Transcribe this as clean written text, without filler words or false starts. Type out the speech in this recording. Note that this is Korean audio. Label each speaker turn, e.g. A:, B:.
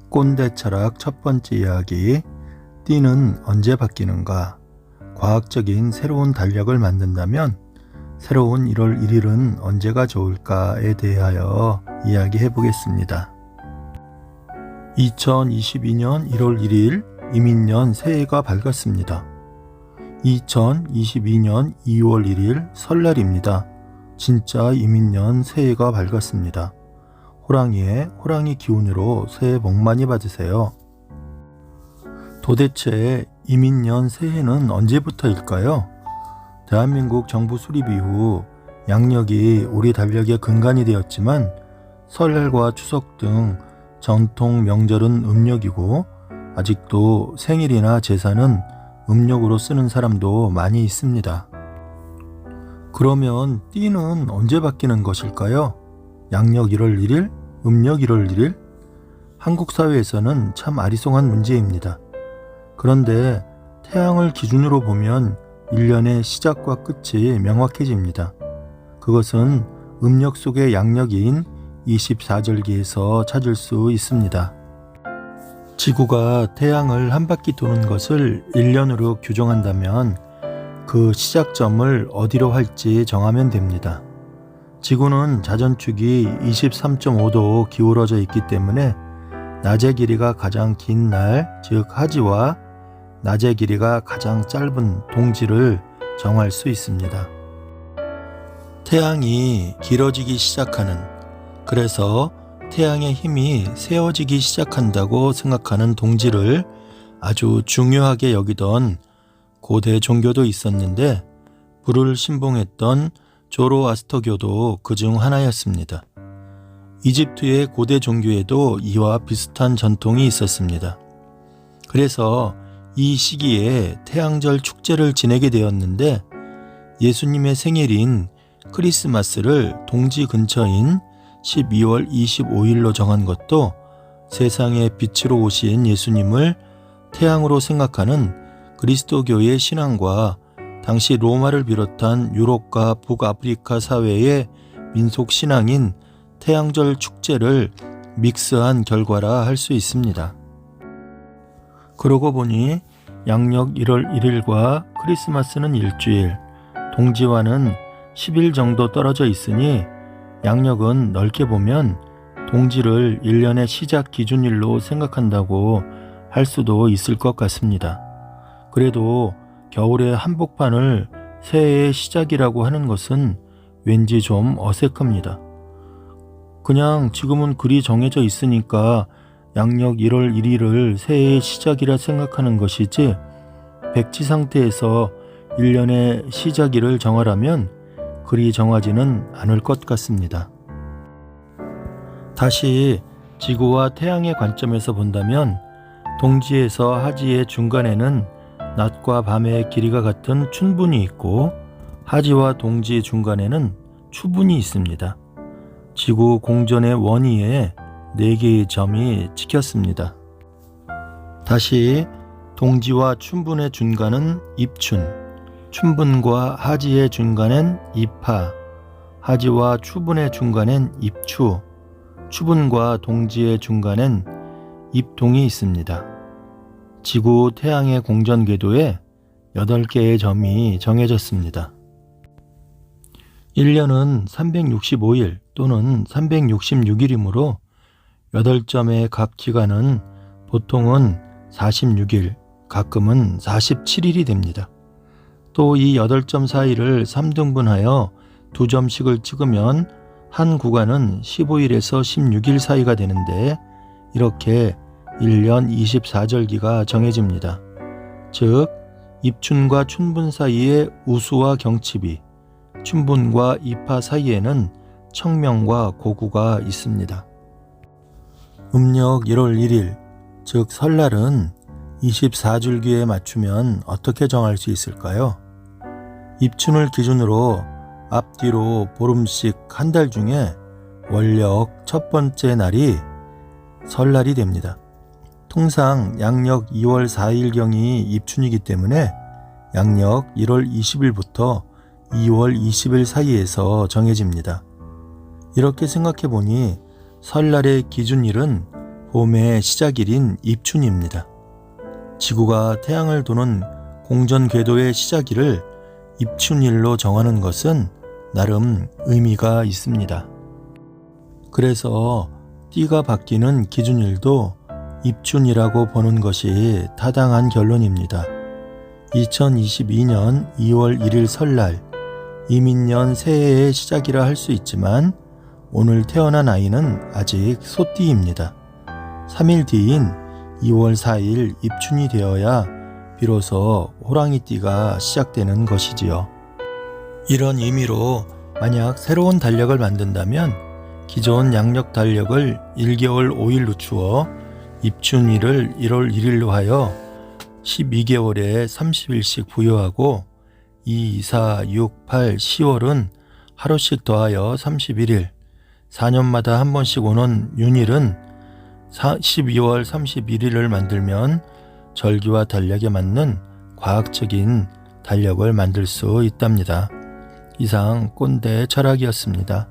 A: 꼰대 철학 첫 번째 이야기, 띠는 언제 바뀌는가? 과학적인 새로운 달력을 만든다면 새로운 1월 1일은 언제가 좋을까에 대하여 이야기해 보겠습니다. 2022년 1월 1일 이민년 새해가 밝았습니다. 2022년 2월 1일 설날입니다. 진짜 이민년 새해가 밝았습니다. 호랑이의 호랑이 기운으로 새해 복 많이 받으세요. 도대체 이민년 새해는 언제부터일까요? 대한민국 정부 수립 이후 양력이 우리 달력의 근간이 되었지만 설날과 추석 등 전통 명절은 음력이고 아직도 생일이나 제사는 음력으로 쓰는 사람도 많이 있습니다. 그러면 띠는 언제 바뀌는 것일까요? 양력 1월 1일, 음력 1월 1일? 한국 사회에서는 참 아리송한 문제입니다. 그런데 태양을 기준으로 보면 1년의 시작과 끝이 명확해집니다. 그것은 음력 속의 양력인 24절기에서 찾을 수 있습니다. 지구가 태양을 한 바퀴 도는 것을 1년으로 규정한다면 그 시작점을 어디로 할지 정하면 됩니다. 지구는 자전축이 23.5도 기울어져 있기 때문에 낮의 길이가 가장 긴 날, 즉 하지와 낮의 길이가 가장 짧은 동지를 정할 수 있습니다. 태양이 길어지기 시작하는, 그래서 태양의 힘이 세워지기 시작한다고 생각하는 동지를 아주 중요하게 여기던 고대 종교도 있었는데 불을 신봉했던 조로아스터교도 그중 하나였습니다. 이집트의 고대 종교에도 이와 비슷한 전통이 있었습니다. 그래서 이 시기에 태양절 축제를 지내게 되었는데 예수님의 생일인 크리스마스를 동지 근처인 12월 25일로 정한 것도 세상의 빛으로 오신 예수님을 태양으로 생각하는 그리스도교의 신앙과 당시 로마를 비롯한 유럽과 북아프리카 사회의 민속 신앙인 태양절 축제를 믹스한 결과라 할 수 있습니다. 그러고 보니 양력 1월 1일과 크리스마스는 일주일, 동지와는 10일 정도 떨어져 있으니 양력은 넓게 보면 동지를 1년의 시작 기준일로 생각한다고 할 수도 있을 것 같습니다. 그래도 겨울의 한복판을 새해의 시작이라고 하는 것은 왠지 좀 어색합니다. 그냥 지금은 그리 정해져 있으니까 양력 1월 1일을 새해의 시작이라 생각하는 것이지 백지 상태에서 1년의 시작일을 정하라면 그리 정하지는 않을 것 같습니다. 다시 지구와 태양의 관점에서 본다면 동지에서 하지의 중간에는 낮과 밤의 길이가 같은 춘분이 있고 하지와 동지 중간에는 추분이 있습니다. 지구 공전의 원위에 4개의 점이 찍혔습니다. 다시 동지와 춘분의 중간은 입춘, 춘분과 하지의 중간엔 입하, 하지와 추분의 중간엔 입추, 추분과 동지의 중간엔 입동이 있습니다. 지구 태양의 공전 궤도에 8개의 점이 정해졌습니다. 1년은 365일 또는 366일이므로 8점의 각 기간은 보통은 46일, 가끔은 47일이 됩니다. 또 이 8점 사이를 3등분하여 2점씩을 찍으면 한 구간은 15일에서 16일 사이가 되는데 이렇게 1년 24절기가 정해집니다. 즉 입춘과 춘분 사이에 우수와 경칩이, 춘분과 입하 사이에는 청명과 고구가 있습니다. 음력 1월 1일, 즉 설날은 24줄기에 맞추면 어떻게 정할 수 있을까요? 입춘을 기준으로 앞뒤로 보름씩 한 달 중에 원력 첫 번째 날이 설날이 됩니다. 통상 양력 2월 4일경이 입춘이기 때문에 양력 1월 20일부터 2월 20일 사이에서 정해집니다. 이렇게 생각해보니 설날의 기준일은 봄의 시작일인 입춘입니다. 지구가 태양을 도는 공전 궤도의 시작일을 입춘일로 정하는 것은 나름 의미가 있습니다. 그래서 띠가 바뀌는 기준일도 입춘이라고 보는 것이 타당한 결론입니다. 2022년 2월 1일 설날, 이민년 새해의 시작이라 할 수 있지만 오늘 태어난 아이는 아직 소띠입니다. 3일 뒤인 2월 4일 입춘이 되어야 비로소 호랑이띠가 시작되는 것이지요. 이런 의미로 만약 새로운 달력을 만든다면 기존 양력 달력을 1개월 5일 늦추어 입춘일을 1월 1일로 하여 12개월에 30일씩 부여하고 2, 4, 6, 8, 10월은 하루씩 더하여 31일, 4년마다 한 번씩 오는 윤일은 12월 31일을 만들면 절기와 달력에 맞는 과학적인 달력을 만들 수 있답니다. 이상 꼰대 철학이었습니다.